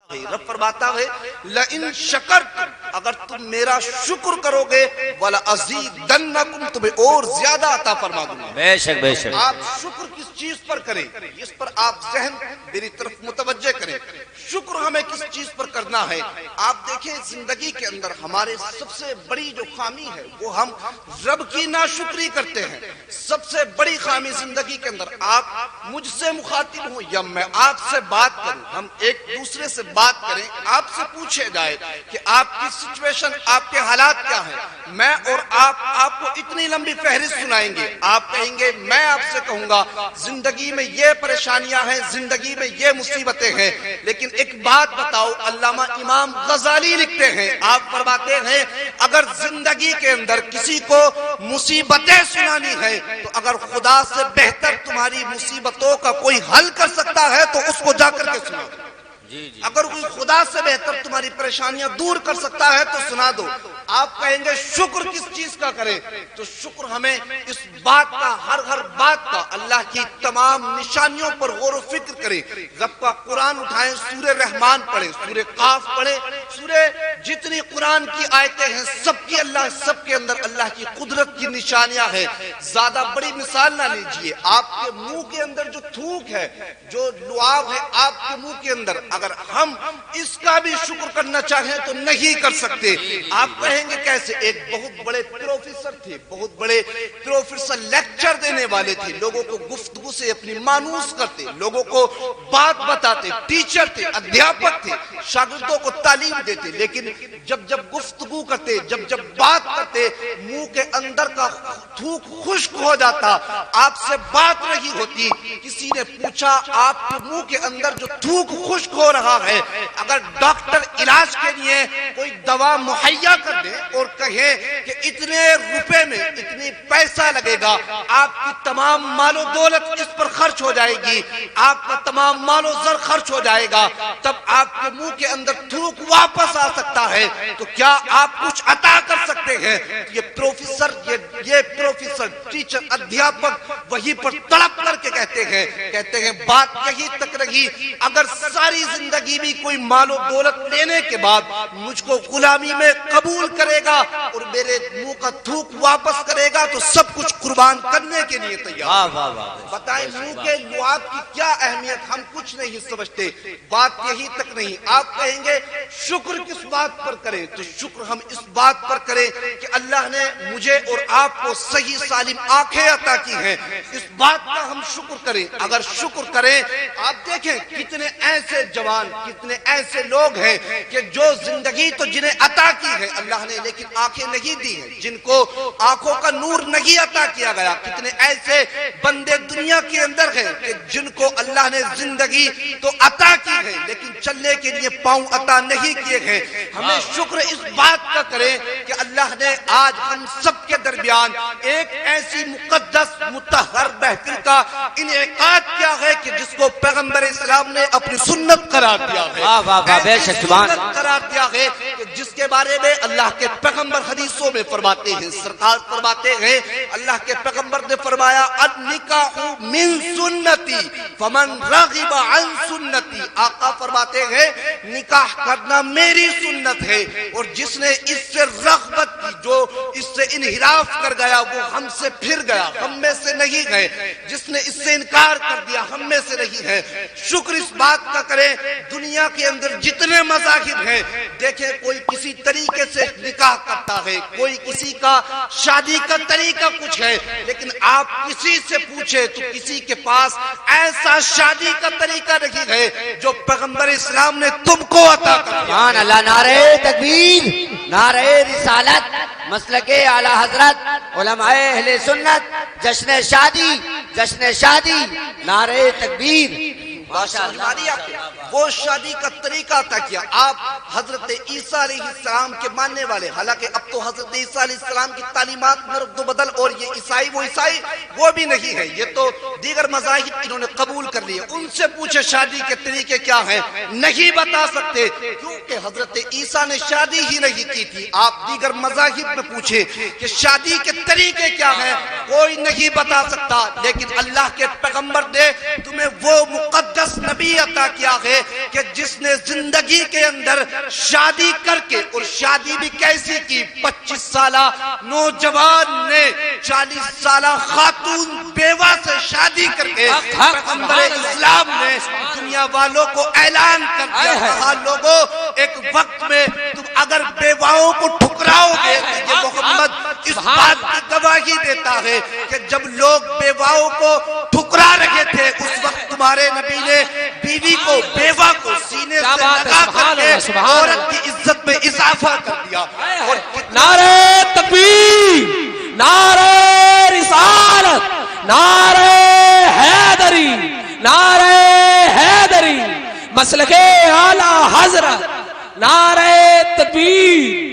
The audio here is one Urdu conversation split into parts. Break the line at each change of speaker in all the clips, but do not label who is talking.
رب فرماتا ہے لئن شکرتم، اگر تم میرا شکر کرو گے وَلَأَزِيدَنَّكُمْ، تمہیں اور زیادہ عطا فرما دوں گا۔
بے شک بے شک۔
آپ شکر کس چیز پر کریں، اس پر آپ ذہن میری طرف متوجہ کریں۔ شکر ہمیں کس چیز پر کرنا ہے؟ آپ دیکھیں زندگی کے اندر ہمارے سب سے بڑی جو خامی ہے وہ ہم رب کی ناشکری کرتے ہیں۔ سب سے بڑی خامی زندگی کے اندر، آپ مجھ سے مخاطب ہوں یا میں آپ سے بات کروں، ہم ایک دوسرے سے بات کریں، آپ سے پوچھے جائے کہ آپ کی سچویشن، آپ کے حالات کیا ہیں، میں اور آپ کو اتنی لمبی فہرست سنائیں گے۔ آپ کہیں گے، میں آپ سے کہوں گا زندگی میں یہ پریشانیاں ہیں، زندگی میں یہ مصیبتیں ہیں، لیکن ایک بات بتاؤ، علامہ امام غزالی لکھتے ہیں، آپ فرماتے ہیں اگر زندگی کے اندر کسی کو مصیبتیں سنانی ہے تو اگر خدا سے بہتر تمہاری مصیبتوں کا کوئی حل کر سکتا ہے تو اس کو جا کر کے سنا دو۔ اگر کوئی خدا سے بہتر تمہاری پریشانیاں دور کر سکتا ہے تو سنا دو۔ آپ کہیں گے شکر کس چیز کا کریں، تو شکر ہمیں اس بات کا، ہر بات کا، اللہ کی تمام نشانیوں پر غور و فکر کریں۔ رب کا قرآن اٹھائیں، سورہ رحمان پڑھیں، سورہ قاف پڑھیں، سورہ جتنی قرآن کی آیتیں ہیں سب کے اندر اللہ کی قدرت کی نشانیاں ہیں۔ زیادہ بڑی مثال نہ لیجئے، آپ کے منہ کے اندر جو تھوک ہے، جو لعاب ہے آپ کے منہ کے اندر، اگر ہم اس کا بھی شکر کرنا چاہیں تو نہیں کر سکتے۔ آپ کہیں گے کیسے؟ ایک بہت بڑے پروفیسر تھے، بہت بڑے پروفیسر لیکچر دینے والے تھے، لوگوں کو گفتگو سے اپنی مانوس کرتے، لوگوں کو بات بتاتے، ٹیچر تھے، ادھیاپک تھے، شاگردوں کو تعلیم دیتے، لیکن جب گفتگو کرتے، جب بات کرتے، منہ کے اندر کا تھوک خشک ہو جاتا، آپ سے بات نہیں ہوتی۔ کسی نے پوچھا آپ کے منہ کے اندر جو تھوک خشک ہو رہا ہے، اگر ڈاکٹر علاج کے لیے کوئی دوا مہیا کر دے اور کہے کہ اتنے روپے میں اتنی پیسہ لگے گا، آپ کی تمام مال و دولت اس پر خرچ ہو جائے گی، آپ کا تمام مال و زر خرچ ہو جائے گا، تب آپ کے منہ کے اندر تھوک واپس آ سکتا ہے، تو کیا آپ کچھ عطا کر سکتے ہیں؟ یہ پروفیسر ٹیچر ادھیاپک وہی پر تڑپ کر کے کہتے ہیں بات یہی تک رہی، اگر ساری زندگی بھی کوئی مال و دولت لینے کے بعد مجھ کو غلامی میں قبول کرے گا اور میرے منہ کا تھوک واپس کرے گا تو سب کچھ قربان کرنے کے لیے تیار۔ بتائیں منہ کے لعاب کی کیا اہمیت، ہم کچھ نہیں سمجھتے، بات یہی تک نہیں۔ آپ کہیں گے شکر کس بات پر کریں، تو شکر ہم اس بات پر کریں کہ اللہ نے مجھے اور آپ کو صحیح سالم آنکھیں عطا کی ہیں، اس بات کا ہم شکر کریں۔ اگر شکر کریں، آپ دیکھیں کتنے ایسے جوان، کتنے ایسے لوگ ہیں کہ جو زندگی تو جنہیں عطا کی ہے اللہ نے، لیکن آنکھیں نہیں دی ہیں، جن کو آنکھوں کا نور نہیں عطا کیا گیا۔ کتنے ایسے بندے دنیا کے اندر ہیں کہ جن کو اللہ نے زندگی تو عطا کی ہے لیکن چلنے کے لیے پاؤں عطا نہیں کیے ہیں۔ ہمیں شکر اس بات کا کریں کہ اللہ نے آج ہم سب کے درمیان ایک ایسی مقدس مطہر محفل کا انعقاد کیا ہے کہ جس کو پیغمبر اسلام نے اپنی سنت قرار دیا ہے، قرار دیا ہے کہ جس کے بارے میں اللہ کے پیغمبر حدیثوں میں فرماتے ہیں، سرکار فرماتے ہیں، اللہ کے پیغمبر نے فرمایا النکاح من سنتی فمن راغب عن سنتی، آقا فرماتے ہیں نکاح کرنا میری سنت ہے، اور جس نے اس سے رغبت کی، جو اس سے انحراف کر گیا وہ ہم سے پھر گیا، ہم میں سے نہیں ہے، جس نے اس سے انکار کر دیا ہم میں سے نہیں ہے۔ شکر اس بات کا کریں، دنیا کے اندر جتنے مذاہب ہیں، دیکھیں کوئی کسی طریقے سے نکاح کرتا ہے، کوئی کسی کا شادی کا طریقہ کچھ ہے، لیکن آپ کسی سے پوچھیں تو کسی کے پاس ایسا شادی کا طریقہ نہیں ہے جو پیغمبر اسلام نے تم کو عطا کر دیا۔
سبحان اللہ، نعرہ تکبیر، نعرہ رسالت، مسلک اعلی حضرت، علماء اہل سنت، جشن شادی، نعرہ تکبیر۔
وہ شادی کا طریقہ عطا کیا۔ آپ حضرت عیسیٰ علیہ السلام کے ماننے والے، حالانکہ اب تو حضرت عیسیٰ علیہ السلام کی تعلیمات میں رد و بدل، اور یہ عیسائی وہ بھی نہیں ہے، یہ تو دیگر مذاہب انہوں نے قبول کر لیے۔ ان سے پوچھے شادی کے طریقے کیا ہیں، نہیں بتا سکتے، کیونکہ حضرت عیسیٰ نے شادی ہی نہیں کی تھی۔ آپ دیگر مذاہب میں پوچھے کہ شادی کے طریقے کیا ہیں، کوئی نہیں بتا سکتا، لیکن اللہ کے پیغمبر نے تمہیں وہ مقدس نبی عطا کیا ہے ہے کہ جس نے زندگی کے اندر شادی کر کے، اور شادی بھی کیسی کی، 25 سالہ نوجوان نے 40 سالہ خاتون بیوہ سے شادی کر کے پیغمبر اسلام نے دنیا والوں کو اعلان کر دیا، کہا لوگوں ایک وقت میں تم اگر بیواؤں کو ٹھکراؤ گے، یہ محمد اس بات کی گواہی دیتا ہے کہ جب لوگ بیواؤں کو ٹھکرا رہے تھے اس وقت تمہارے نبی نے بیوی کو، بیوہ کو سینے سے لگا کر کے عورت کی عزت میں اضافہ کر دیا۔ اور
نعرہ تکبیر، نعرہ رسالت، نعرہ حیدری، نعرہ حیدری، مسلک اعلی حضرت، نعرہ تکبیر۔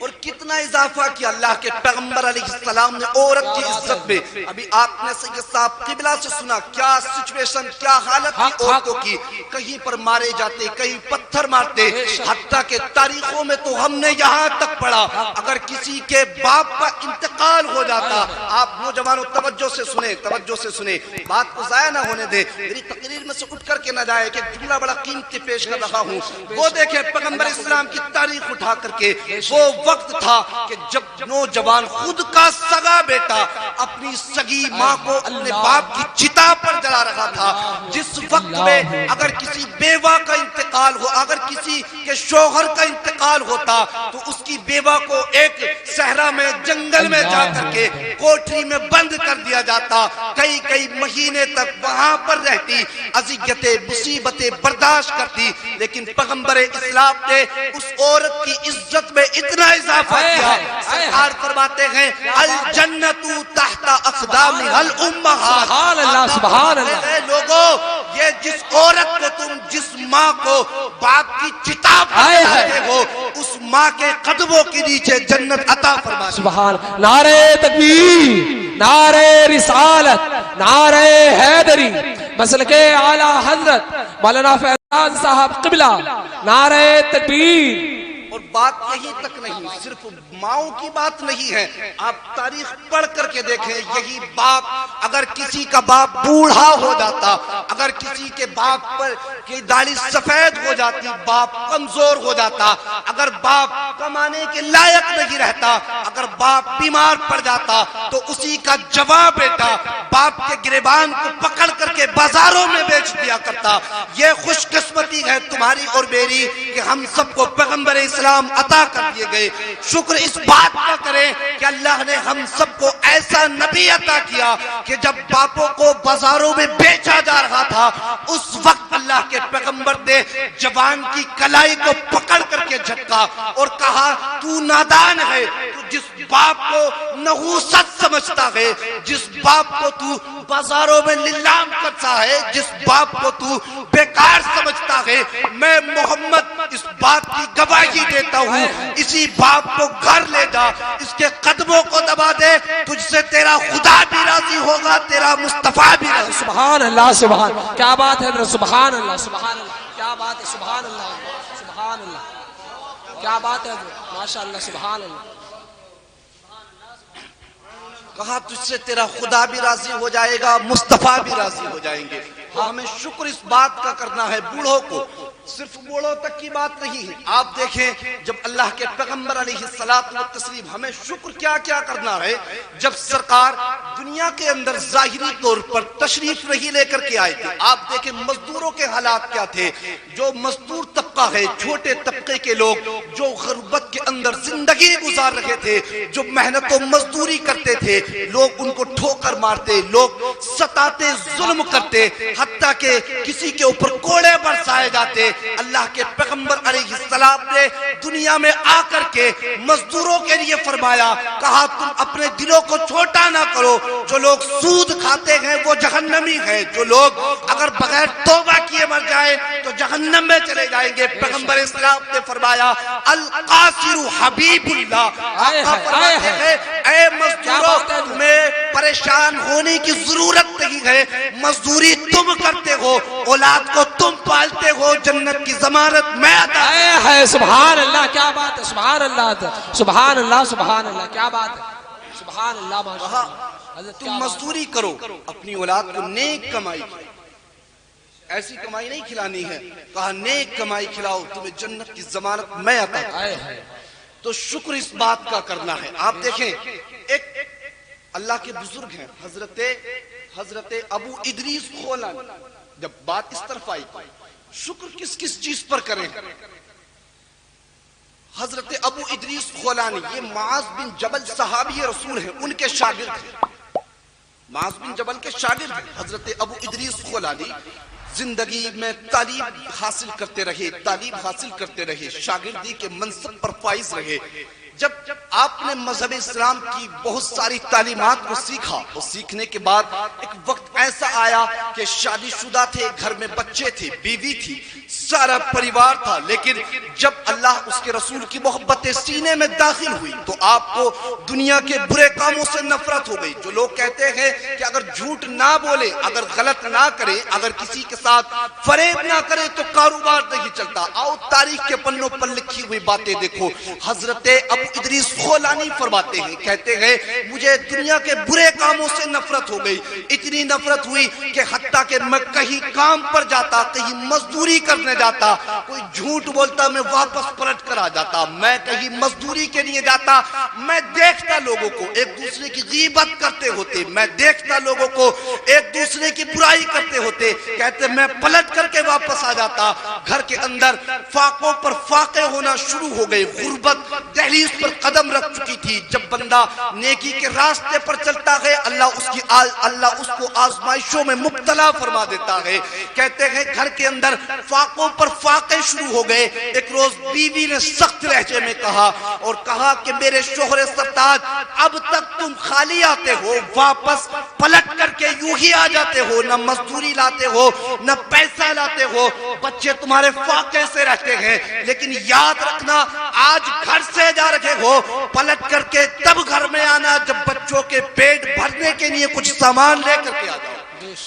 اور کتنا اضافہ کیا اللہ کے پیغمبر علیہ السلام نے عورت کی عزت میں۔ ابھی آپ نے سید صاحب قبلہ سے سنا کیا سچویشن، کیا حالت تھی عورتوں کی، کہیں پر مارے جاتے، کہیں پتھر مارتے، حتیٰ کہ تاریخوں میں تو ہم نے یہاں تک پڑھا اگر کسی کے باپ کا انتقال ہو جاتا، آپ نوجوانوں توجہ سے سنیں، توجہ سے سنیں، بات کو ضائع نہ ہونے دیں، میری تقریر میں سے اٹھ کر کے نہ جائے کہ جملہ بڑا قیمتی پیش کر رہا ہوں۔ وہ دیکھیں پیغمبر اسلام کی تاریخ اٹھا کر کے، وہ وقت تھا کہ جب نوجوان خود کا سگا بیٹا اپنی سگی ماں کو اپنے باپ کی چتا پر جلا رہا تھا، جس وقت میں اگر کسی بیوہ کا انتقال ہو، اگر کسی کے شوہر کا انتقال ہوتا تو اس کی بیوہ کو ایک صحرا میں، جنگل میں جا کر کے کوٹری میں بند کر دیا جاتا، کئی مہینے تک وہاں پر رہتی، اذیتیں مصیبتیں برداشت کرتی، لیکن پیغمبر اسلام نے اس عورت کی عزت میں اتنا اضافہ کیا، سرکار فرماتے ہیں الجنت تحت اقدام الامہات۔
سبحان اللہ، سبحان اللہ۔
لوگوں یہ جس عورت کو تم، جس ماں کو باپ کی چتا پر جلاتے ہو، اس ماں کے قدموں کے نیچے جنت عطا فرما۔
سبحان، نعرہ تکبیر، نعرہ رسالت، نعرہ حیدری، مسلک اعلی حضرت مولانا فیضان صاحب قبلہ، نعرہ تکبیر۔
اور بات یہی تک نہیں، صرف ماؤں کی بات نہیں ہے، آپ تاریخ پڑھ کر کے دیکھیں، یہی باپ اگر کسی کا باپ بوڑھا ہو جاتا، اگر کسی کے باپ پر کی داڑھی سفید ہو جاتی، باپ کمزور ہو جاتا، اگر باپ کمانے کے لائق نہیں رہتا، اگر باپ بیمار پڑ جاتا تو اسی کا جوان بیٹا باپ کے گریبان کو پکڑ کر کے بازاروں میں بیچ دیا کرتا۔ یہ خوش قسمتی ہے تمہاری اور میری کہ ہم سب کو پیغمبر اسلام عطا کر دیے گئے۔ شکر اس بات کا کریں کہ اللہ نے ہم سب کو ایسا نبی عطا کیا کہ جب باپوں کو بازاروں میں بیچا جا رہا تھا اس وقت اللہ کے پیغمبر نے جوان کی کلائی کو پکڑ کر کے جھٹکا اور کہا تو نادان ہے، تو جس باپ کو نحوست سمجھتا ہے، جس باپ کو تو بازاروں میں لیلام کرتا ہے، جس باپ کو تو بیکار سمجھتا ہے، میں محمد اس بات کی گواہی دیتا ہوں، اسی باپ کو گھر لے جا، اس کے قدموں کو دبا دے، تجھ سے تیرا خدا بھی راضی ہوگا، تیرا مصطفیٰ بھی راضی۔
سبحان اللہ، سبحان، کیا بات ہے، سبحان اللہ، سبحان اللہ، کیا بات ہے، سبحان اللہ، سبحان اللہ، کیا بات ہے، ماشاءاللہ، سبحان اللہ۔
کہا تجھ سے تیرا خدا بھی راضی ہو جائے گا، مصطفیٰ بھی راضی ہو جائیں گے۔ تو ہمیں شکر اس بات کا کرنا ہے، بوڑھوں کو، صرف بوڑھوں تک کی بات نہیں ہے۔ آپ دیکھیں جب اللہ کے پیغمبر علیہ الصلوۃ والتسلیم، ہمیں شکر کیا کیا کرنا ہے، جب سرکار دنیا کے اندر ظاہری طور پر تشریف نہیں لے کر کے آئے تھے، آپ دیکھیں مزدوروں کے حالات کیا تھے، جو مزدور طبقہ ہے، چھوٹے طبقے کے لوگ جو غربت کے اندر زندگی گزار رہے تھے، جو محنت و مزدوری کرتے تھے، لوگ ان کو ٹھوکر مارتے، لوگ ستاتے، ظلم کرتے، حتیٰ کہ کسی کے اوپر کوڑے برسائے جاتے۔ اللہ کے پیغمبر علیہ السلام نے دنیا میں آ کر کے مزدوروں کے لیے فرمایا، کہا تم اپنے دلوں کو چھوٹا نہ کرو، جو لوگ سود کھاتے ہیں وہ جہنمی ہیں، جو لوگ اگر بغیر توبہ کیے مر جائیں تو جہنم میں چلے جائیں گے۔ پیغمبر اسلام نے فرمایا القاصر حبیب اللہ، آقا فرماتے ہیں اے مزدوروں تمہیں پریشان ہونے کی ضرورت نہیں ہے، مزدوری تم کرتے ہو، اولاد کو تم پالتے ہو، جنت کی ضمانت میں عطا
ہے۔ سبحان اللہ، کیا بات ہے، سبحان اللہ، سبحان اللہ، سبحان اللہ، کیا بات ہے، سبحان اللہ، ماشاءاللہ۔
تم مزدوری کرو، اپنی اولاد کو نیک کمائی، ایسی کمائی نہیں کھلانی ہے، کہا نیک کمائی کھلاؤ، تمہیں جنت کی ضمانت میں عطا کروں۔ تو شکر اس بات کا کرنا ہے۔ آپ دیکھیں ایک اللہ کے بزرگ ہیں حضرت ابو ادریس خولانی، جب بات اس طرف آئی شکر کس کس چیز پر کریں، حضرت ابو ادریس خولانی یہ معاذ بن جبل صحابی رسول ہیں، ان کے شاگرد ہیں، معاذ بن جبل کے شاگرد ہیں حضرت ابو ادریس خولانی۔ زندگی میں تعلیم حاصل کرتے رہے، شاگردی کے منصب پر فائز رہے۔ جب آپ نے مذہب اسلام کی بہت ساری تعلیمات کو سیکھا، وہ سیکھنے کے بعد ایک وقت ایسا آیا کہ شادی شدہ تھے، گھر میں بچے تھے، بیوی تھی، سارا پریوار تھا، لیکن جب اللہ اس کے رسول کی محبت سینے میں داخل ہوئی تو آپ کو دنیا کے برے کاموں سے نفرت ہو گئی۔ جو لوگ کہتے ہیں کہ اگر جھوٹ نہ بولے، اگر غلط نہ کرے، اگر کسی کے ساتھ فریب نہ کرے تو کاروبار نہیں چلتا، آؤ تاریخ کے پنوں پر لکھی ہوئی باتیں دیکھو۔ حضرت ابو ادریس خولانی فرماتے ہیں، کہتے ہیں مجھے دنیا کے برے کاموں سے نفرت ہو گئی، اتنی نفرت ہوئی کہ حتیٰ کہ میں کہیں کام پر جاتا، کہیں مزدوری کرنے جاتا، کوئی جھوٹ بولتا میں واپس پلٹ کر آ جاتا، میں کہیں مزدوری کے لیے جاتا، میں دیکھتا لوگوں کو ایک دوسرے کی غیبت کرتے ہوتے، میں دیکھتا لوگوں کو ایک دوسرے کی برائی کرتے ہوتے، کہتے میں پلٹ کر کے واپس آ جاتا۔ گھر کے اندر فاقوں پر فاقے ہونا شروع ہو گئے، غربت دہلیز پر قدم رکھ چکی تھی۔ جب بندہ نیکی کے راستے پر چلتا ہے اللہ اس کو آزمائشوں میں مبتلا فرما دیتا ہے۔ کہتے ہیں گھر کے اندر فاقوں پر فاقے شروع ہو گئے۔ ایک روز بیوی نے سخت لہجے میں کہا کہ میرے شوہر سرتاج اب تک تم خالی آتے ہو، واپس پلٹ کر کے یوں ہی آ جاتے ہو، نہ مزدوری لاتے ہو نہ پیسہ لاتے ہو، بچے تمہارے فاقے سے رہتے ہیں، لیکن یاد رکھنا آج گھر سے جا رکھے ہو، پلٹ کر کے تب گھر میں آنا جب بچوں کے پیٹ بھرنے کے لیے کچھ سامان لے کر کے آ جاؤ۔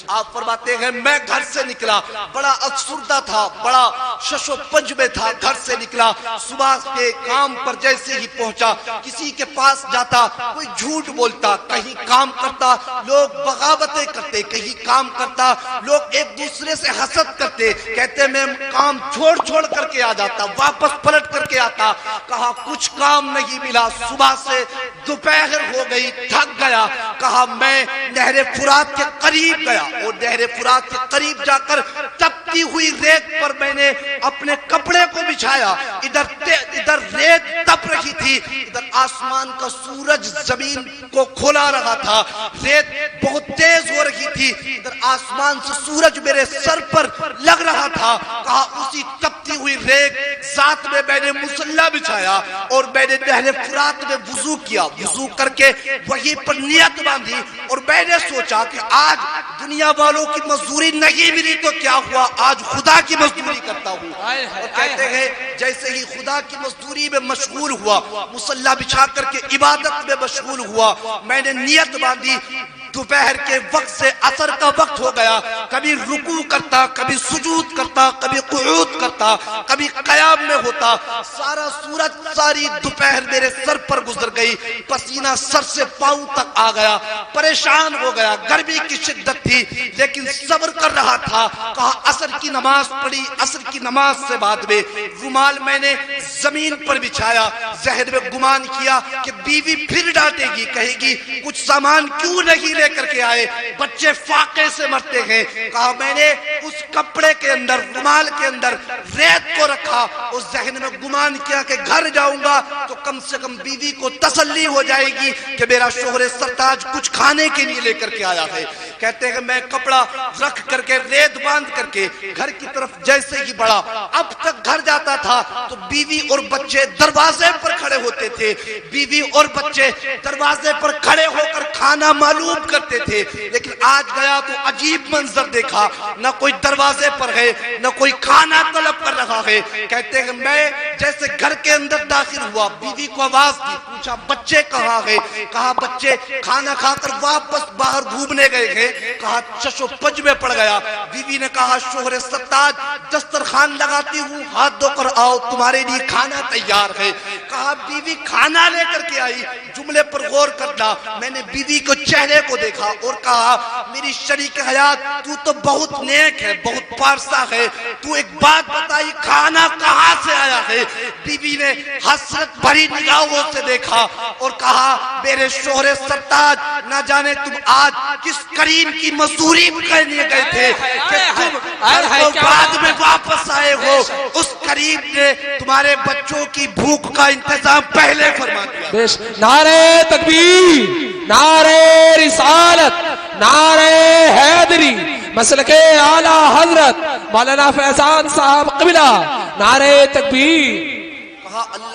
آپ فرماتے ہیں میں گھر سے نکلا، بڑا افسردہ تھا، بڑا شش و پنج میں تھا، گھر سے نکلا، صبح کے کام پر جیسے ہی پہنچا کسی کے پاس جاتا، کوئی جھوٹ بولتا، کہیں کام کرتا لوگ بغاوتیں کرتے، کہیں کام کرتا لوگ ایک دوسرے سے حسد کرتے، کہتے میں کام چھوڑ کر کے آ جاتا، واپس پلٹ کر کے آتا۔ کہا کچھ کام نہیں ملا، صبح سے دوپہر ہو گئی، تھک گیا، کہا میں نہر فرات کے قریب گیا اور نہر فرات کے قریب جا کر تپتی ہوئی ریت پر میں نے اپنے کپڑے کو بچھایا، ادھر ریت تپ رہی تھی، ادھر آسمان کا سورج زمین کو کھلا رہا تھا، ریت بہت تیز ہو رہی تھی، ادھر آسمان سے سورج میرے سر پر لگ رہا تھا۔ کہا اسی تپتی ہوئی ریت ذات میں نے مصلی بچھایا اور میں نے نہر فرات میں وضو کیا، وضو کر کے وہیں پر نیت باندھی اور میں نے سوچا کہ آج دنیا والوں کی مزدوری نہیں ملی تو کیا ہوا، آج خدا کی مزدوری کرتا ہوں۔ اور کہتے ہیں جیسے ہی خدا کی مزدوری میں مشغول ہوا، مصلی بچھا کر کے عبادت میں مشغول ہوا، میں نے نیت باندھی، دوپہر کے وقت سے عصر کا وقت ہو گیا، کبھی رکوع کرتا، کبھی سجود کرتا، کبھی قعود کرتا، کبھی قیام میں ہوتا، ساری دوپہر میرے سر پر گزر گئی، پسینہ سر سے پاؤں تک آ گیا، پریشان ہو گیا، گرمی کی شدت تھی لیکن صبر کر رہا تھا۔ کہا عصر کی نماز پڑھی، عصر کی نماز سے بعد میں رومال میں نے زمین پر بچھایا، ذہن میں گمان کیا کہ بیوی پھر ڈانٹے گی، کہے گی کچھ سامان کیوں نہیں لے کر کے آئے، بچے فاقے سے مرتے ہیں۔ کہا میں نے اس کپڑے کے اندر، رومال کے اندر ریت کو رکھا اور ذہن میں گمان کیا کہ گھر جاؤں گا تو کم سے کم بیوی کو تسلی ہو جائے گی کہ میرا شوہر سرتاج کچھ کھانے کے لیے لے کر کے آیا ہے۔ کہتے ہیں میں کپڑا رکھ کر کے ریت باندھ کر کے گھر کی طرف جیسے ہی بڑھا، اب تک گھر جاتا تھا تو بیوی اور بچے دروازے پر کھڑے ہوتے تھے، بیوی اور بچے دروازے پر کھڑے ہو کر کھانا معلوم کرتے تھے، لیکن آج گیا تو عجیب منظر دیکھا، نہ کوئی دروازے پر ہے نہ کوئی کھانا طلب کر رہا ہے۔ کہتے ہیں میں جیسے گھر کے اندر داخل ہوا، بیوی کو آواز دی، پوچھا بچے کہاں گئے؟ کہا بچے کھانا کھا کر واپس باہر گھومنے گئے ہیں۔ کہا چشو پج میں پڑ گیا۔ بیوی نے کہا شوہر سرتاج دسترخوان لگاتی ہوں، ہاتھ دھو کر آؤ تمہارے لیے کھانا تیار ہے. کہا بیوی کھانا لے کر کے آئی. جملے پر غور کرنا, میں نے بیوی کو چہرے کو دیکھا اور کہا میری شریک حیات تو تو بہت نیک ہے, بہت پارسا ہے, تو ایک بات بتائی کھانا کہاں سے آیا ہے؟ بیوی نے حسرت بھری نگاہوں سے دیکھا اور کہا میرے شوہر سرتاج, نہ جانے تم آج کس کریم کی مزدوری کرنے گئے تھے کہ تم بعد میں واپس آئے ہو. اس کریم نے تمہارے بچوں کی بھوک کا انتظام پہلے فرما دیا.
نعرہ تکبیر, نعرہ رسالت, نعرہ حیدری, مسلک اعلی حضرت مولانا فیضان صاحب قبلہ, نعرہ تکبیر.
کہا اللہ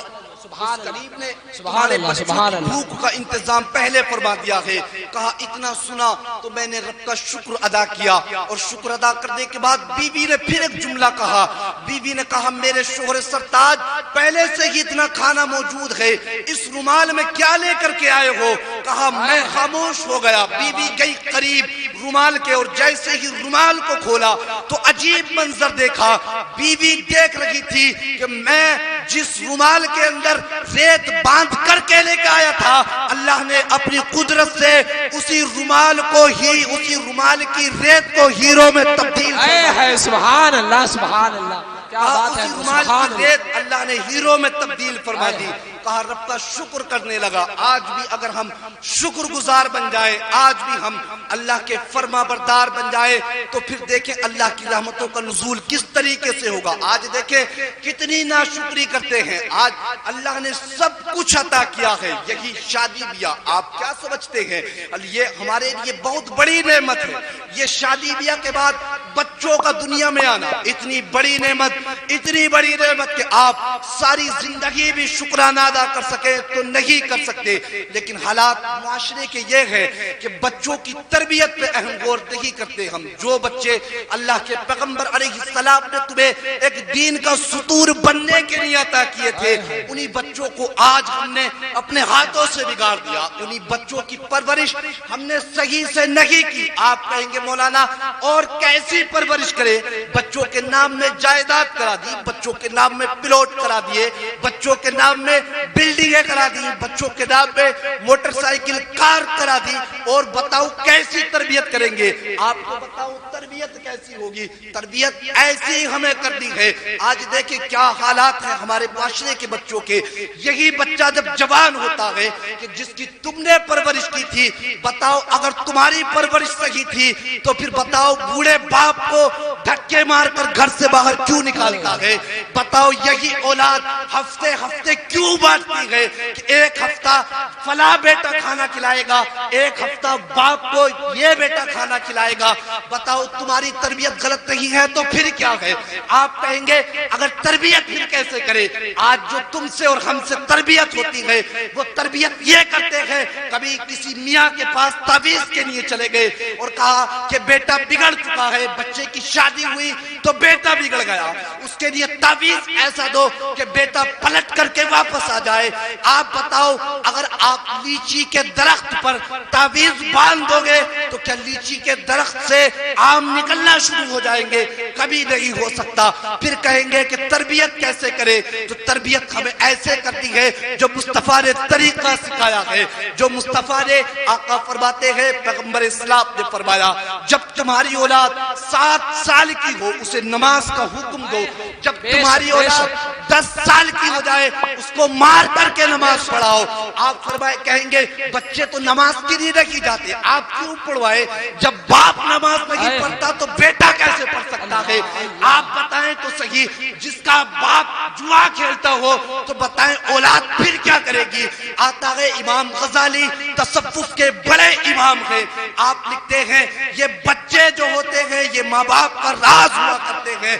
کریم نے تمہارے بچوں کی بھوک کا انتظام پہلے فرما دیا ہے. کہا اتنا سنا تو میں نے رب کا شکر ادا کیا, اور شکر ادا کرنے کے بعد بیوی نے پھر ایک جملہ کہا. بیوی نے کہا میرے شوہر سرتاج پہلے سے ہی اتنا کھانا موجود ہے, اس رومال میں کیا لے کر کے آئے ہو؟ کہا میں خاموش ہو گیا. بیوی گئی قریب رومال کے, اور جیسے ہی رومال کو کھولا تو عجیب منظر دیکھا. بیوی دیکھ رہی تھی کہ میں جس رومال کے اندر ریت باندھ کر کے لے کے آیا تھا, اللہ نے اپنی قدرت سے اسی رومال کو ہی, اسی رومال کی ریت کو ہیرو میں تبدیل
ہے. سبحان اللہ, سبحان اللہ, کیا بات ہے.
رومال کی ریت اللہ نے ہیرو میں تبدیل فرما دی. کہا رب کا شکر کرنے لگا. آج بھی اگر ہم شکر گزار بن جائے, آج بھی ہم اللہ کے فرما بردار بن جائے, تو پھر دیکھیں اللہ کی رحمتوں کا نزول کس طریقے سے ہوگا. آج دیکھیں کتنی ناشکری کرتے ہیں. آج اللہ نے سب کچھ عطا کیا ہے, یہی شادی بیاہ آپ کیا سمجھتے ہیں یہ ہمارے لیے بہت بڑی نعمت ہے. یہ شادی بیاہ کے بعد بچوں کا دنیا میں آنا اتنی بڑی نعمت, اتنی بڑی نعمت کہ آپ ساری زندگی بھی شکرانہ ادا کر سکیں تو نہیں کر سکتے. لیکن حالات معاشرے کے یہ ہے کہ بچوں کی تربیت پہ اہم غور نہیں کرتے ہم. جو بچے اللہ کے پیغمبر علیہ السلام نے تمہیں ایک دین کا ستون بننے کے لیے عطا کیے تھے, انہی بچوں کو آج ہم نے اپنے ہاتھوں سے بگاڑ دیا. انہی بچوں کی پرورش ہم نے صحیح سے نہیں کی. آپ کہیں گے مولانا اور کیسی پرورش کرے؟ بچوں کے نام میں جائیداد کرا دی, بچوں کے نام میں پلاٹ کرا دیے, بچوں کے نام میں بلڈنگیں کرا دی, بچوں کے نام میں موٹر سائیکل کار کرا دی, اور بتاؤ کیسی تربیت کریں گے؟ آپ کو بتاؤ تربیت کیسی ہوگی؟ تربیت ایسی ہمیں کرنی ہے. آج دیکھیں کیا حالات ہیں ہمارے معاشرے کے بچوں کے. یہی بچہ جب جوان ہوتا ہے کہ جس کی تم نے پرورش کی تھی, بتاؤ اگر تمہاری پرورش صحیح تھی تو پھر بتاؤ بوڑھے باپ کو دھکے مار کر گھر سے باہر کیوں نکالتا ہے؟ بتاؤ یہی اولاد ہفتے ہفتے کیوں بانٹتی ہے کہ ایک ہفتہ فلاں بیٹا کھانا کھلائے گا, ایک ہفتہ باپ کو یہ بیٹا کھانا کھلائے گا. بتاؤ تمہاری تربیت غلط نہیں ہے تو پھر کیا ہے؟ آپ کہیں گے اگر تربیت پھر کیسے کرے؟ آج جو تم سے اور ہم سے تربیت ہوتی ہے وہ تربیت یہ کرتے ہیں, کبھی کسی میاں کے پاس تعویذ کے لیے چلے گئے اور کہا کہ بیٹا بگڑ چکا ہے, بچے کی شادی ہوئی تو بیٹا بگڑ گیا, اس کے لیے تعویذ ایسا دو کہ بیٹا پلٹ کر کے واپس آ جائے. آپ بتاؤ اگر آپ لیچی کے درخت پر تعویذ باندھ دو گے تو کیا لیچی کے درخت سے آم نکلنا شروع ہو جائیں گے؟ کبھی نہیں ہو سکتا. پھر کہیں گے کہ تربیت کیسے کرے؟ تو تربیت ہمیں ایسے کرتی ہے جو مصطفیٰ نے طریقہ سکھایا ہے, جو مصطفیٰ نے آقا فرماتے ہیں, پیغمبر اسلام نے فرمایا جب تمہاری اولاد 7 سال کی ہو اسے نماز کا حکم دو, جب تمہاری اولاد 10 سال کی ہو جائے اس کو مار کر کے نماز پڑھاؤ. آپ فرمائے کہیں گے بچے تو نماز کے لیے نہیں جاتے, آپ کیوں پڑھوائے؟ جب باپ نماز نہیں پڑھتا تو بیٹا کیسے پڑھ سکتا ہے؟ آپ بتائیں تو صحیح, جس کا باپ جوا کھیلتا ہو تو بتائیں اولاد پھر کیا کرے گی؟ آتا ہے امام غزالی تصوف کے بڑے امام ہیں, آپ لکھتے ہیں یہ بچے جو ہوتے ہیں یہ ماں باپ کا راز ہوا کرتے ہیں.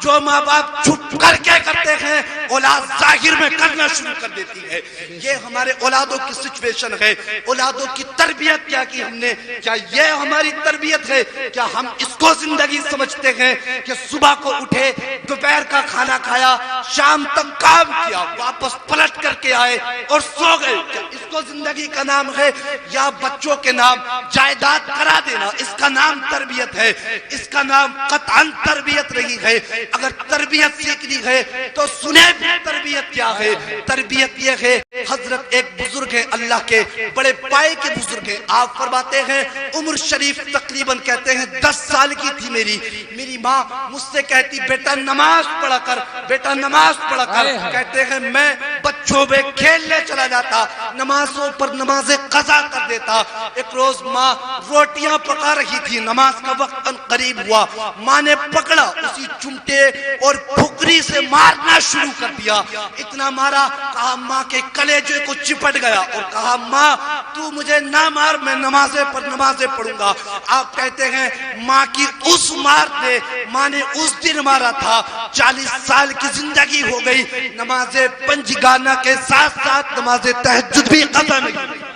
جو ماں باپ چھپ کر کے کرتے ہیں اولاد ظاہر میں کرنا شروع کر دیتی ہے. یہ ہمارے اولادوں کی سچویشن ہے. اولادوں کی تربیت کیا کی ہم نے؟ کیا یہ ہماری تربیت ہے؟ کیا ہم اس کو زندگی سمجھتے ہیں کہ صبح کو اٹھے, دوپہر کا کھانا کھایا, شام تک کام کیا, واپس پلٹ کر کے آئے اور سو گئے؟ کیا اس کو زندگی کا نام ہے؟ یا بچوں کے نام جائیداد کرا دینا اس کا نام تربیت ہے؟ اس کا نام قطعاً تربیت نہیں ہے. اگر تربیت سیکھنی ہے تو سنیں تربیت کیا ہے. تربیت یہ ہے، حضرت ایک بزرگ ہے اللہ کے بڑے پائے کے بزرگ ہیں، آپ فرماتے ہیں عمر شریف تقریباً کہتے ہیں 10 سال کی تھی میری ماں مجھ سے کہتی بیٹا نماز پڑھا کر، بیٹا نماز پڑھا کر. کہتے ہیں میں بچوں میں کھیلنے چلا جاتا، نمازوں پر نمازیں قضا کر دیتا. ایک روز ماں روٹیاں پکا رہی تھی، نماز کا وقت قریب ہوا، ماں نے پکڑا، اسی چمٹے اور پھکری سے مارنا شروع کر دیا. اتنا مارا، کہا ماں کے کلیجے کو چپٹ گیا اور کہا ماں تو مجھے نہ مار، میں نمازیں پڑھوں گا. آپ کہتے ہیں ماں کی اس مار نے، ماں نے اس دن مارا تھا، 40 سال کی زندگی ہو گئی، نمازیں پنجگانہ کے ساتھ ساتھ نماز تہجد بھی قضا نہیں.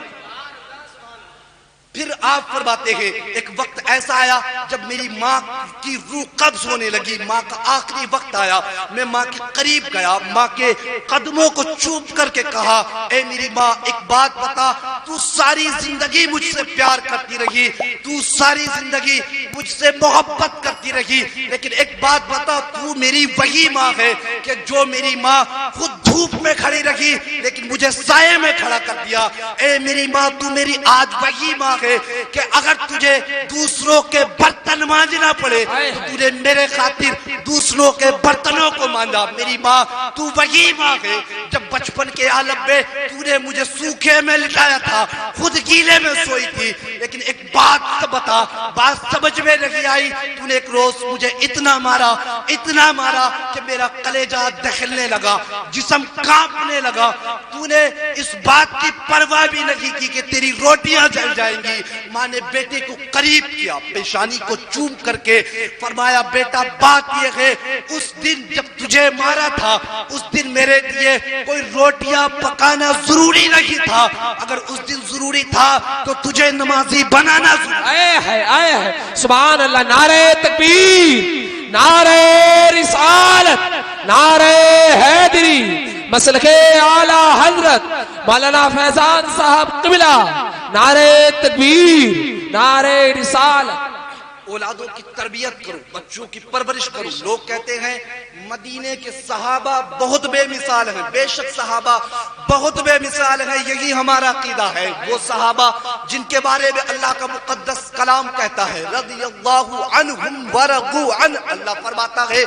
پھر آپ فرماتے ہیں ایک وقت ایسا آیا جب میری ماں کی روح قبض ہونے لگی، ماں کا آخری وقت آیا، میں ماں کے قریب گیا، ماں کے قدموں کو چوم کر کے کہا اے میری ماں ایک بات بتا، تو ساری زندگی مجھ سے پیار کرتی رہی، تو ساری زندگی مجھ سے محبت کرتی رہی، لیکن ایک بات بتا، تو میری وہی ماں ہے کہ جو میری ماں خود دھوپ میں کھڑی رہی لیکن مجھے سائے میں کھڑا کر دیا. اے میری ماں تو میری آج وہی ماں کہ اگر تجھے دوسروں کے برتن مانجنا پڑے تو نے میرے خاطر دوسروں کے برتنوں کو مانجا. میری ماں تو وہی ماں ہے جب بچپن کے عالم میں تو نے مجھے سوکھے میں لٹایا تھا، خود گیلے میں سوئی تھی، لیکن ایک بات بتا، بات سمجھ میں نہیں آئی، تو نے ایک روز مجھے اتنا مارا کہ میرا کلیجہ دہلنے لگا، جسم کانپنے لگا. تو نے اس بات کی پرواہ بھی نہیں کی کہ تیری روٹیاں جل جائیں گی. ماں نے بیٹے کو قریب کیا، پیشانی کو چوم کر کے فرمایا بیٹا بات یہ ہے، اس دن جب تجھے مارا تھا اس دن میرے لیے کوئی روٹیاں پکانا ضروری نہیں تھا، اگر اس دن ضروری تھا تو تجھے نمازی بنانا ضروری.
آئے ہے سبحان اللہ. نعرہ تکبیر، نعرہ رسالت، نعرہ حیدری، مسلک اعلی حضرت مولانا فیضان صاحب قبلہ. نعرہ تکبیر، نعرہ رسالت.
اولادوں کی تربیت کرو، بچوں کی پرورش کرو. لوگ کہتے ہیں مدینے کے صحابہ بہت بے مثال ہیں، بے شک صحابہ بہت بے مثال ہیں، یہی ہمارا عقیدہ ہے. وہ صحابہ جن کے بارے میں اللہ کا مقدس کلام کہتا ہے رضی اللہ عنہم ورضوا عنہ، اللہ فرماتا ہے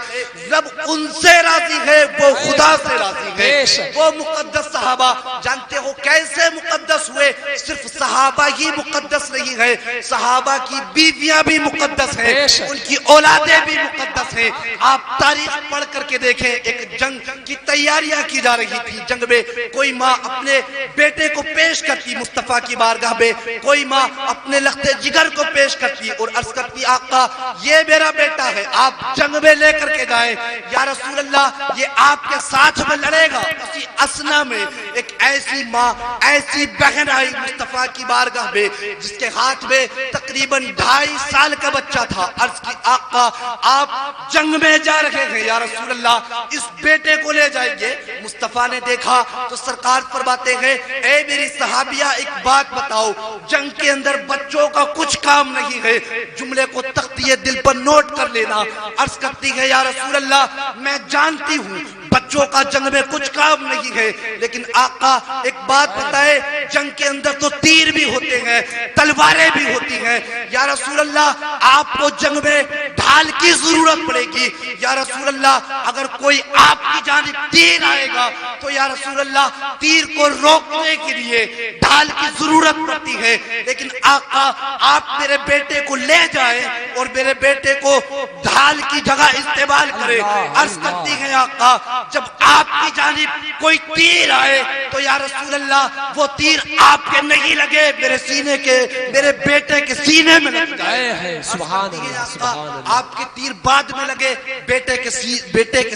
رب ان سے راضی ہے، وہ خدا سے راضی ہے. وہ مقدس صحابہ جانتے ہو کیسے مقدس ہوئے؟ صرف صحابہ ہی مقدس نہیں ہے، صحابہ کی بیویاں بھی مقدس ہے، ان کی اولادیں بھی مقدس ہیں. آپ تاریخ پڑھ کر کے دیکھیں، ایک جنگ کی تیاریاں کی جا رہی تھی، جنگ میں کوئی ماں اپنے بیٹے کو پیش کرتی مصطفیٰ کی بارگاہ میں، کوئی ماں اپنے لخت جگر کو پیش کرتی اور عرض کرتی آقا یہ میرا بیٹا ہے، آپ جنگ میں لے کر کے جائیں. یا رسول اللہ یہ آپ کے ساتھ میں لڑے گا. اسی اسنا میں ایک ایسی ماں، ایسی بہن آئی مصطفیٰ کی بارگاہ میں جس کے ہاتھ میں تقریباً 2.5 سال کا بچہ تھا. عرض کی آقا آپ جنگ میں جا رہے ہیں، یا رسول اللہ اس بیٹے کو لے جائیں گے. مصطفیٰ نے دیکھا تو سرکار فرماتے ہیں اے میری صحابیہ ایک بات بتاؤ، جنگ کے اندر بچوں کا کچھ کام نہیں ہے. جملے کو تختیہ دل پر نوٹ کر لینا. عرض کرتی ہے یا رسول اللہ میں جانتی ہوں بچوں کا جنگ میں کچھ کام نہیں ہے، لیکن آقا ایک بات بتائے، جنگ کے اندر تو تیر بھی ہوتے ہیں، تلواریں بھی ہوتی ہیں. یا رسول اللہ آپ کو جنگ میں ڈھال کی ضرورت پڑے گی. یا رسول اللہ اگر کوئی آپ کی جانب تیر آئے گا تو یا رسول اللہ تیر کو روکنے کے لیے ڈھال کی ضرورت پڑتی ہے، لیکن آقا آپ میرے بیٹے کو لے جائیں اور میرے بیٹے کو ڈھال کی جگہ استعمال کریں. عرض کرتی ہے آقا جب آپ کی جانب کوئی تیر آئے تو یا رسول اللہ وہ تیر آپ کے نہیں لگے، میرے سینے کے، میرے بیٹے کے سینے میں لگ جائے.
سبحان اللہ، سبحان اللہ.
آپ کے تیر بعد میں لگے، بیٹے کے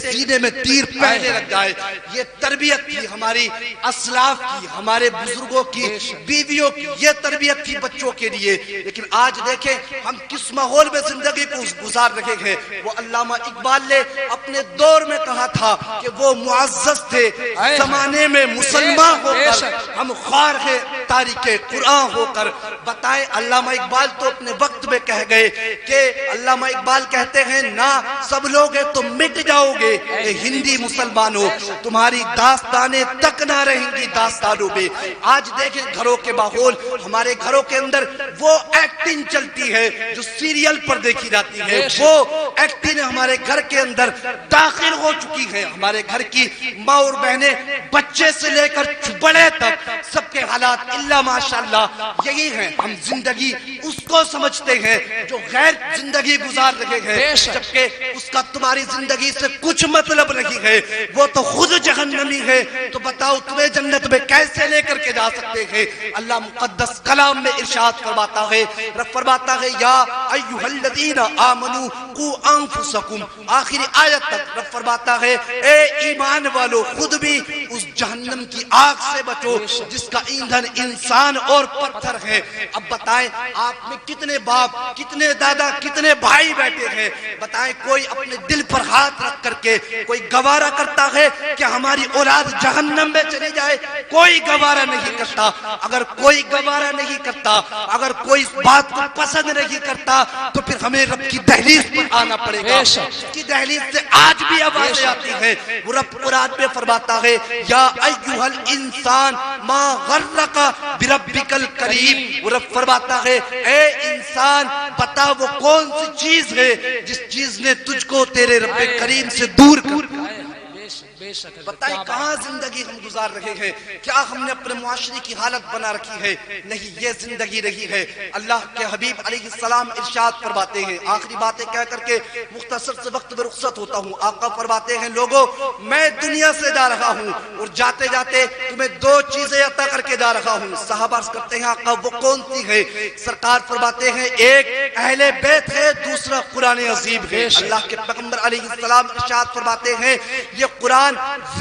سینے میں تیر پہلے لگ جائے. یہ تربیت تھی ہماری اسلاف کی، ہمارے بزرگوں کی، بیویوں کی، یہ تربیت تھی بچوں کے لیے. لیکن آج دیکھیں ہم کس ماحول میں زندگی کو گزار رہے ہیں. وہ علامہ اقبال نے اپنے دور میں کہا تھا کہ وہ معزز تھے زمانے میں مسلمان ہو کر ہم خوار ہیں تاریخ قرآن ہو کر بتائیں۔ علامہ اقبال تو اپنے وقت میں کہہ گئے کہ علامہ اقبال کہتے ہیں نہ سب لوگ ہیں تو مٹ جاؤ گے اے ہندی مسلمانوں، تمہاری داستانیں تک نہ رہیں گی داستانوں میں۔ آج دیکھیں گھروں کے ماحول، ہمارے گھروں کے اندر وہ ایکٹنگ چلتی ہے جو سیریل پر دیکھی جاتی ہے، وہ ایکٹنگ ہمارے گھر کے اندر داخل ہو چکی ہے۔ ہمارے گھر کی ماں اور بہنیں بچے سے لے کر بڑے تک سب کے حالات اللہ ماشاءاللہ یہی ہیں۔ ہم زندگی اس کو سمجھتے ہیں جو غیر زندگی گزار رہے ہیں، جبکہ اس کا تمہاری زندگی سے کچھ مطلب نہیں ہے، وہ تو خود جہنمی ہے۔ تو بتاؤ تمہیں جنت میں کیسے لے کر کے جا سکتے ہیں؟ اللہ مقدس کلام میں ارشاد فرماتا ہے، رب فرماتا ہے یا ایھا الذین آمنوا قوا انفسکم، آخری آیت تک رب فرماتا ہے اے ایمان والو خود بھی اس جہنم کی آگ سے بچو جس کا ایندھن انسان اور پتھر ہے۔ اب بتائیں آپ میں کتنے باپ، کتنے دادا، کتنے بھائی بیٹھے ہیں؟ بتائیں کوئی اپنے دل پر ہاتھ رکھ کر کے کوئی گوارا کرتا ہے کہ ہماری اولاد جہنم میں چلی جائے؟ کوئی گوارا نہیں کرتا۔ اگر کوئی گوارا نہیں کرتا، اگر کوئی اس بات کو پسند نہیں کرتا تو پھر ہمیں رب کی دہلیز پر آنا پڑے گا۔ اس کی دہلیز سے آج بھی آوازیں آتی ہیں۔ وہ رب قرآن میں فرماتا ہے یا ایھا الانسان ما غرک بربک الکریم، وہ رب فرماتا ہے اے انسان بتا وہ کون سی چیز ہے جس چیز نے تجھ کو تیرے رب کریم سے دور کر دیا۔ بتائیں کہاں زندگی ہم گزار رہے ہیں؟ کیا ہم نے اپنے معاشرے کی حالت بنا رکھی ہے؟ نہیں، یہ زندگی رہی ہے۔ اللہ کے حبیب علیہ السلام ارشاد فرماتے ہیں، آخری باتیں کہہ کر کے مختصر سے وقت میں رخصت ہوتا ہوں۔ آقا فرماتے ہیں لوگوں میں دنیا سے جا رہا ہوں اور جاتے جاتے تمہیں دو چیزیں عطا کر کے جا رہا ہوں۔ صحابہ عرض کرتے ہیں آقا وہ کون سی ہے؟ سرکار فرماتے ہیں ایک اہل بیت ہے، دوسرا قرآن عظیم ہے۔ اللہ کے پیغمبر علیہ السلام ارشاد فرماتے ہیں یہ قرآن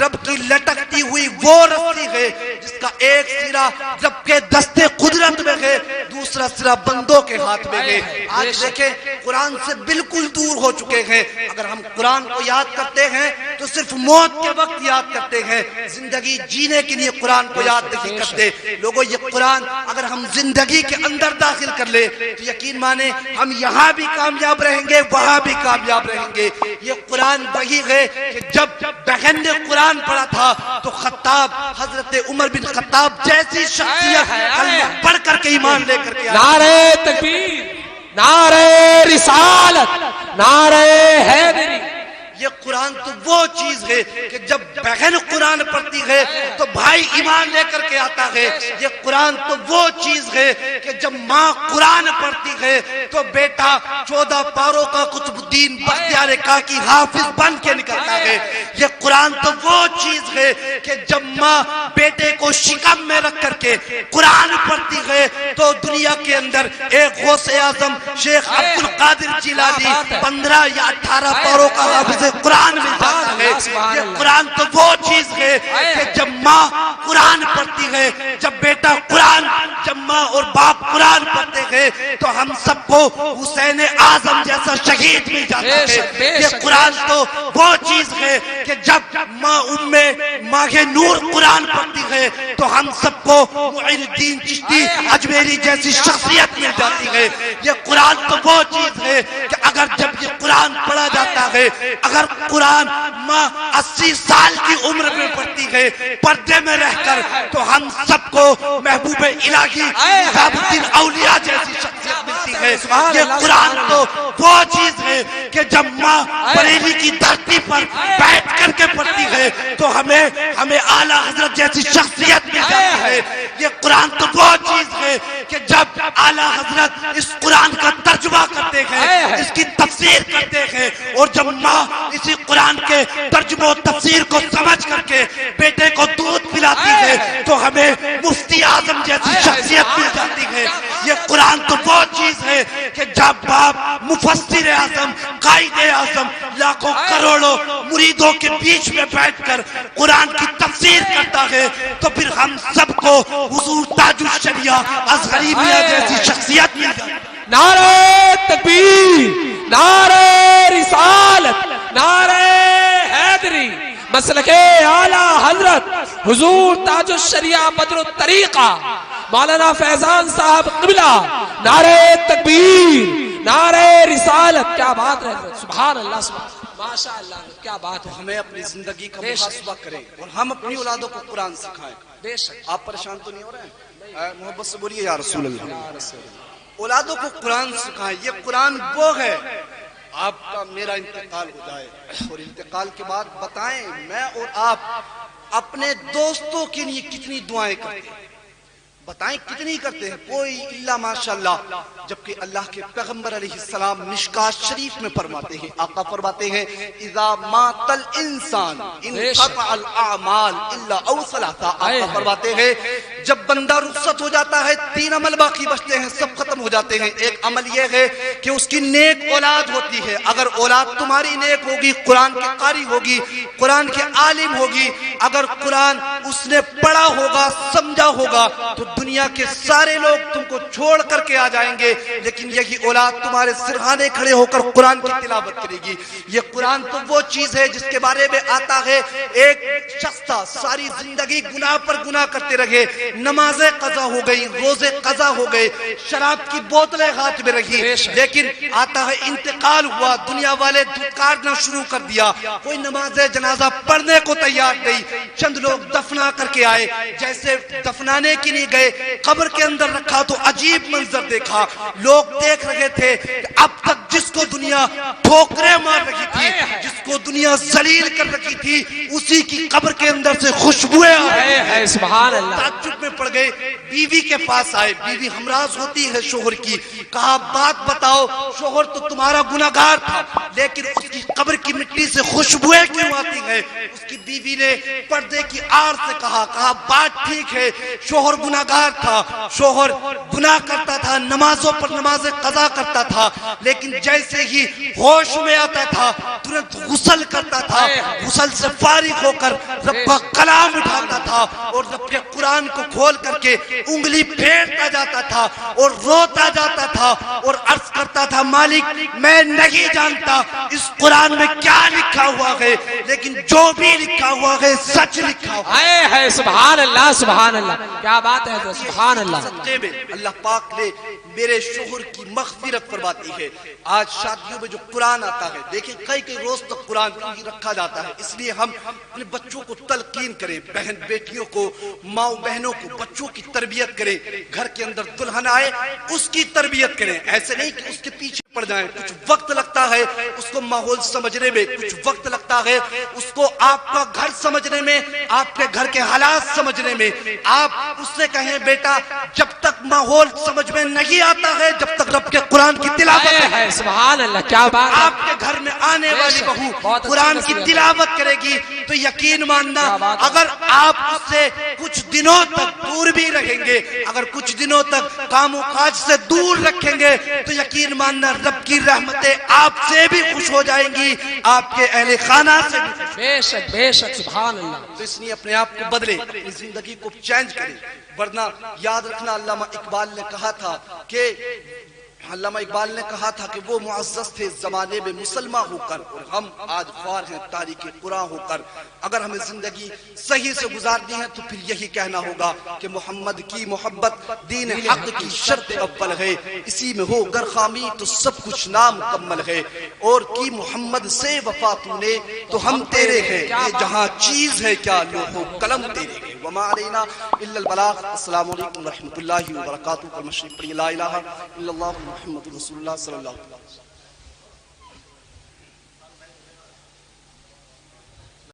رب کی لٹکتی ہوئی وہ رسی ہے جس کا ایک سرا رب کے دستے قدرت میں ہے، دوسرا سرا بندوں کے ہاتھ میں ہے۔ آج دیکھیں قرآن سے بالکل دور ہو چکے ہیں۔ اگر ہم قرآن کو یاد کرتے ہیں تو صرف موت کے وقت یاد کرتے ہیں، زندگی جینے کے لیے قرآن کو یاد نہیں کرتے۔ لوگوں یہ قرآن اگر ہم زندگی کے اندر داخل کر لے تو یقین مانے ہم یہاں بھی کامیاب رہیں گے، وہاں بھی کامیاب رہیں گے۔ یہ قرآن وہی ہے کہ جب بہن نے قرآن پڑھا تھا تو خطاب حضرت عمر بن خطاب جیسی شخصیت کلمہ پڑھ کر کے ایمان لے کر کے
نعرہ تکبیر، نعرہ رسالت، نعرہ حیدری۔
یہ قرآن تو وہ چیز ہے کہ جب بہن قرآن پڑھتی ہے تو بھائی ایمان لے کر کے آتا ہے۔ یہ قرآن تو وہ چیز ہے کہ جب ماں قرآن پڑھتی ہے تو بیٹا 14 پاروں کا قطب الدین بختیار کاکی حافظ بن کے نکلتا ہے۔ یہ قرآن تو وہ چیز ہے کہ جب ماں بیٹے کو شکم میں رکھ کر کے قرآن پڑھتی ہے تو دنیا کے اندر ایک غوث اعظم شیخ عبد القادر جیلانی 15 یا 18 پاروں کا حافظ قرآن میں جاتا ہے۔ یہ قرآن تو وہ چیز ہے کہ جب ماں قرآن پڑھتی ہے، جب بیٹا قرآن، جب ماں اور باپ قرآن پڑھتے ہیں تو ہم سب کو حسین اعظم جیسا شہید مل جاتا ہے۔ یہ قرآن تو وہ چیز ہے کہ جب ماہ نور قرآن پڑھتی ہے تو ہم سب کو معین الدین چشتی اجمیری جیسی شخصیت مل جاتی ہے۔ یہ قرآن تو وہ چیز ہے کہ اگر جب یہ قرآن پڑھا جاتا ہے، اگر قرآن ماں 80 سال کی عمر میں پڑھتی ہے پردے میں رہ کر تو ہم سب کو محبوب الہی غیاث الدین اولیاء جیسی شخصیت ملتی ہے۔ یہ قرآن تو وہ چیز ہے کہ جب ماں بریلی کی دھرتی پر بیٹھ کر کے پڑھتی ہے تو ہمیں اعلیٰ حضرت جیسی شخصیت مل جاتی ہے۔ یہ قرآن تو وہ چیز ہے کہ جب اعلیٰ حضرت اس قرآن کا ترجمہ کرتے ہیں، اس کی تفسیر کرتے ہیں اور جب ماں اسی قرآن کے ترجمہ و تفسیر کو سمجھ کر کے بیٹے کو دودھ پلاتی ہے تو ہمیں مفتی اعظم جیسی شخصیت مل جاتی ہے۔ یہ قرآن تو وہ چیز ہے کہ جب باپ مفسر اعظم، قائد اعظم لاکھوں کروڑوں مریدوں کے بیچ میں بیٹھ کر قرآن کی تفسیر کرتا ہے تو پھر ہم سب کو حضور تاج الشریعہ اظہری میاں جیسی شخصیت مل جاتی ہے۔
نعرہ تکبیر، نعرہ رسالت، نعرہ حیدری، مسلک اعلیٰ حضرت حضور تاج الشریعہ بدر الطریقہ مولانا فیضان صاحب قبلہ، نعرہ تکبیر، نعرہ رسالت. کیا بات ہے حضرت، سبحان اللہ، سبحان ماشاء اللہ، کیا بات ہے.
ہمیں اپنی زندگی کا محاسبہ کریں اور ہم اپنی اولادوں کو قرآن سکھائیں.
بے شک.
آپ پریشان تو نہیں ہو رہے ہیں؟ محبت سے بولیے یا رسول اللہ. اولادوں کو قرآن سکھائیں. یہ قرآن وہ ہے. آپ کا میرا انتقال ہو جائے اور انتقال کے بعد بتائیں میں اور آپ اپنے دوستوں کے لیے کتنی دعائیں کرتے ہیں. بتائیں کتنی کرتے ہیں؟ کوئی الا ماشاءاللہ. جبکہ اللہ کے پیغمبر علیہ السلام مشکات شریف میں فرماتے ہیں، آقا فرماتے ہیں اذا مات الانسان انقطع الاعمال الا او ثلاثہ. آقا فرماتے ہیں جب بندہ رخصت ہو جاتا ہے 3 عمل باقی بچتے ہیں، سب ختم ہو جاتے ہیں. ایک عمل یہ ہے کہ اس کی نیک اولاد ہوتی ہے. اگر اولاد تمہاری نیک ہوگی، قرآن کے قاری ہوگی، قرآن کے عالم ہوگی، اگر قرآن اس نے پڑھا ہوگا، سمجھا ہوگا، تو دنیا کے سارے لوگ تم کو چھوڑ کر کے آ جائیں گے، لیکن یہی اولاد تمہارے سرہانے کھڑے ہو کر قرآن کی تلاوت کرے گی. یہ قرآن تو وہ چیز ہے جس کے بارے میں آتا ہے ایک شخص تھا ساری زندگی گناہ پر گناہ کرتے رہے، نمازیں قضا ہو گئی، روزے قضا ہو گئے، شراب کی بوتلیں ہاتھ میں رہی، لیکن آتا ہے انتقال ہوا، دنیا والے دھتکارنا شروع کر دیا. کوئی نماز جنازہ پڑھنے کو تیار نہیں. چند لوگ دفنا کر کے آئے، جیسے دفنانے کے لیے گئے قبر کے اندر رکھا تو عجیب منظر دیکھا. لوگ دیکھ رہے تھے کہ اب تک جس کو دنیا ٹھوکریں مار رہی تھی، جس کو دنیا ذلیل کر رکھی تھی، اسی کی قبر کے اندر سے خوشبوئیں آ رہی ہیں.
سبحان اللہ.
تعجب میں پڑ گئے. بیوی کے پاس آئے، بیوی ہمراز ہوتی ہے شوہر کی. کہا بات بتاؤ، شوہر تو تمہارا گناہگار تھا، لیکن اس کی قبر کی مٹی سے خوشبوئیں کیوں آتی ہیں؟ اس کی بیوی نے پردے کی آڑ سے کہا بات ٹھیک ہے، شوہر گناہگار تھا، شوہر گناہ کرتا تھا، نمازوں پر نمازیں قضا کرتا تھا، لیکن جیسے ہی ہوش میں آتا تھا ترنت غسل کرتا تھا، غسل سے فارغ ہو کر رب کا کلام اٹھاتا تھا اور رب کے قرآن کو کھول کر کے انگلی پھیرتا جاتا تھا اور روتا جاتا تھا اور عرض کرتا تھا مالک میں نہیں جانتا اس قرآن میں کیا لکھا ہوا ہے، لیکن جو بھی لکھا ہوا ہے سچ لکھا ہوا
ہے. سبحان اللہ، سبحان اللہ، کیا بات ہے حضرت، سبحان اللہ.
صدقے میں اللہ پاک نے میرے شوہر کی مغفرت فرماتی ہے. آج شادیوں میں جو قرآن آتا ہے، دیکھیں کئی روز تک قرآن رکھا جاتا ہے. اس لیے ہم اپنے بچوں کو تلقین کریں، بہن بیٹیوں کو، ماں بہنوں کو بچوں کی تربیت کریں. گھر کے اندر دلہن آئے اس کی تربیت کریں، ایسے نہیں کہ اس کے پیچھے پڑ جائیں. کچھ وقت لگتا ہے اس کو ماحول سمجھنے میں، کچھ وقت لگتا ہے اس کو آپ کا گھر سمجھنے میں، آپ کے گھر کے حالات سمجھنے میں. آپ اس سے کہیں بیٹا جب تک ماحول سمجھ میں نہیں آتا ہے، جب تک رب کے قرآن کی تلاوت
ہے. سبحان اللہ، کیا بات.
آپ کے گھر میں آنے والی بہو قرآن کی تلاوت کرے گی تو یقین ماننا اگر آپ اس سے کچھ دنوں تک دور بھی رہیں گے، اگر کچھ دنوں تک کام و کاج سے دور رکھیں گے تو یقین ماننا رب کی رحمتیں آپ سے بھی خوش ہو جائیں گی، آپ کے اہل خانہ سے بھی.
بے شک، بے شک، سبحان اللہ.
تو اس لیے اپنے آپ کو بدلے، اپنی زندگی کو چینج کریں. ورنہ یاد رکھنا علامہ اقبال نے کہا تھا کہ وہ معزز تھے زمانے میں مسلمان ہو کر اور ہم آج خوار ہیں تاریخ قرآن ہو کر. اگر ہمیں زندگی صحیح سے گزارنی ہے تو پھر یہی کہنا ہوگا کہ محمد کی محبت دین حق کی شرط اول ہے، اسی میں ہو گر خامی تو سب کچھ نامکمل ہے، اور کی محمد سے وفا تو نے تو ہم تیرے ہیں، یہ جہاں چیز ہے کیا لوح و قلم تیرے ہیں. وما علینا الا البلاغ. السلام علیکم ورحمۃ اللہ وبرکاتہ. المشرق لا الہ الا اللہ محمد رسول اللہ صلی اللہ علیہ وسلم.